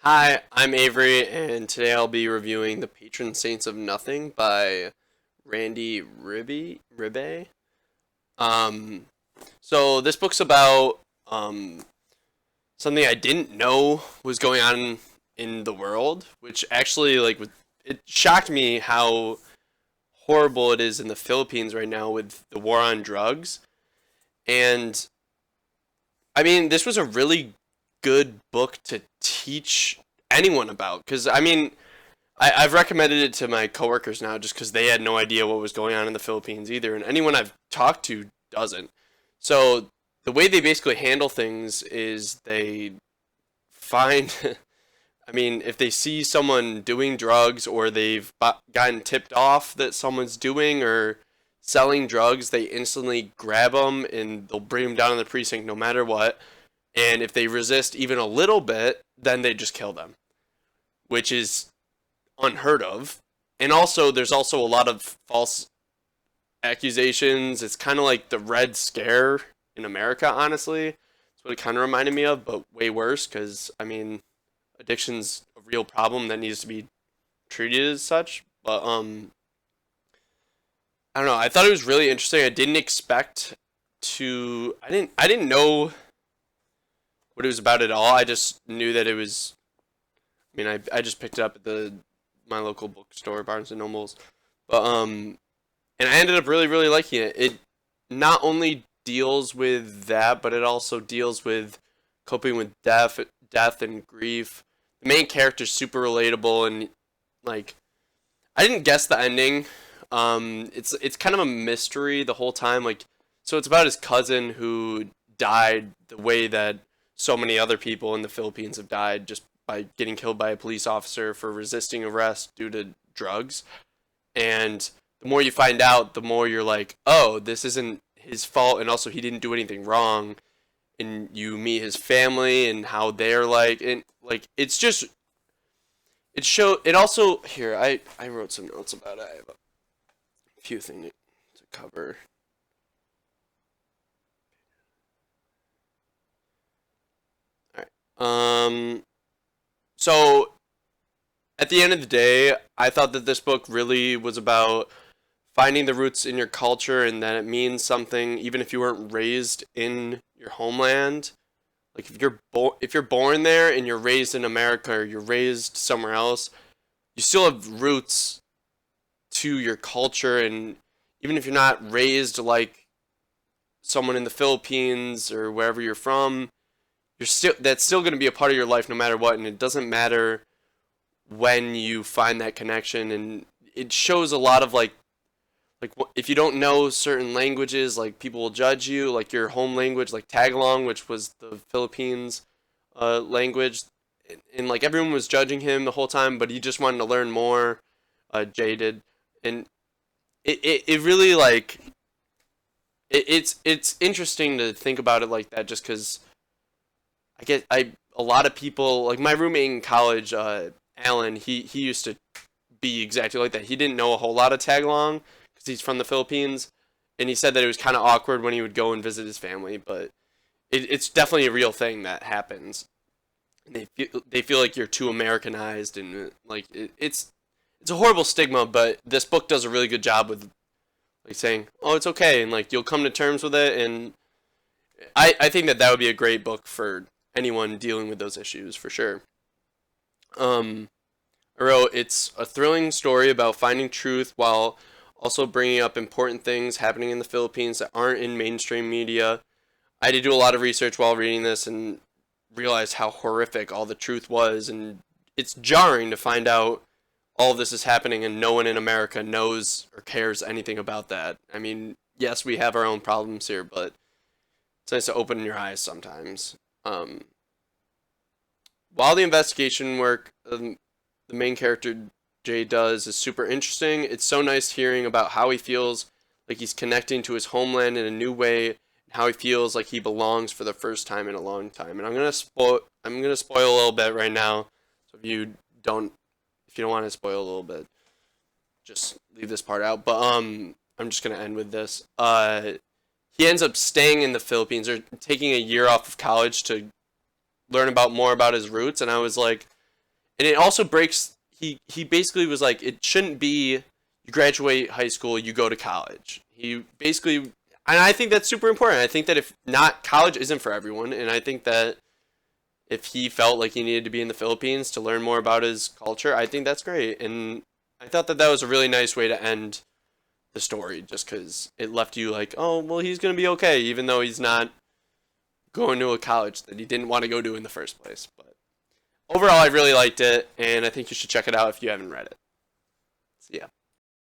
Hi, I'm Avery, and today I'll be reviewing The Patron Saints of Nothing by Ribay. Um, so this book's about something I didn't know was going on in the world, which actually it shocked me how horrible it is in the Philippines right now with the war on drugs. And I mean, this was a really good book to teach anyone about because I've recommended it to my coworkers now just because they had no idea what was going on in the Philippines either, and anyone I've talked to doesn't. So the way they basically handle things is they find, I mean, if they see someone doing drugs or they've gotten tipped off that someone's doing or selling drugs, they instantly grab them and they'll bring them down in the precinct no matter what. And if they resist even a little bit, then they just kill them, which is unheard of. And also, there's also a lot of false accusations. It's kind of like the Red Scare in America, honestly. That's what it kind of reminded me of, but way worse because, I mean, addiction's a real problem that needs to be treated as such. But, I don't know. I thought it was really interesting. I didn't expect I didn't know what it was about at all. I just knew that it was, I just picked it up at my local bookstore, Barnes and Nobles. But and I ended up really really liking it. It not only deals with that, but it also deals with coping with death and grief. The main character's super relatable and like I didn't guess the ending. It's kind of a mystery the whole time. So it's about his cousin who died the way that so many other people in the Philippines have died just by getting killed by a police officer for resisting arrest due to drugs. And the more you find out, the more you're like, oh, this isn't his fault, and also he didn't do anything wrong. And you meet his family and how they're like, and like it also here I wrote some notes about it. I have a few things to cover. All right. So at the end of the day, I thought that this book really was about finding the roots in your culture and that it means something even if you weren't raised in your homeland. Like if you're born there and you're raised in America or you're raised somewhere else, you still have roots to your culture, and even if you're not raised like someone in the Philippines or wherever you're from, that's still going to be a part of your life no matter what, and it doesn't matter when you find that connection. And it shows a lot of if you don't know certain languages, like people will judge you, like your home language, like Tagalog, which was the Philippines language, and like everyone was judging him the whole time, but he just wanted to learn more. Jay did, and it really it's interesting to think about it like that, just because a lot of people, like my roommate in college, Alan, he used to be exactly like that. He didn't know a whole lot of Tagalog because he's from the Philippines, and he said that it was kind of awkward when he would go and visit his family, but it's definitely a real thing that happens. They feel like you're too Americanized, and it's a horrible stigma, but this book does a really good job with like saying, "Oh, it's okay," and like you'll come to terms with it. And I think that would be a great book for anyone dealing with those issues for sure. Um, I wrote, it's a thrilling story about finding truth while also bringing up important things happening in the Philippines that aren't in mainstream media. I had to do a lot of research while reading this and realized how horrific all the truth was, and it's jarring to find out all of this is happening and no one in America knows or cares anything about that. I mean, yes, we have our own problems here, but it's nice to open your eyes sometimes. Um, while the investigation work the main character Jay does is super interesting, it's so nice hearing about how he feels like he's connecting to his homeland in a new way, and how he feels like he belongs for the first time in a long time. And I'm gonna spoil a little bit right now. So don't if you don't want to spoil a little bit, just leave this part out. But I'm just gonna end with this. He ends up staying in the Philippines or taking a year off of college to learn about more about his roots, and I was like, and it also breaks. He basically was like, it shouldn't be you graduate high school, you go to college. He basically, and I think that's super important. I think that if not, college isn't for everyone, and I think that if he felt like he needed to be in the Philippines to learn more about his culture, I think that's great. And I thought that that was a really nice way to end the story, just because it left you like, oh, well, he's gonna be okay, even though he's not going to a college that he didn't want to go to in the first place. But overall, I really liked it, and I think you should check it out if you haven't read it. So, yeah.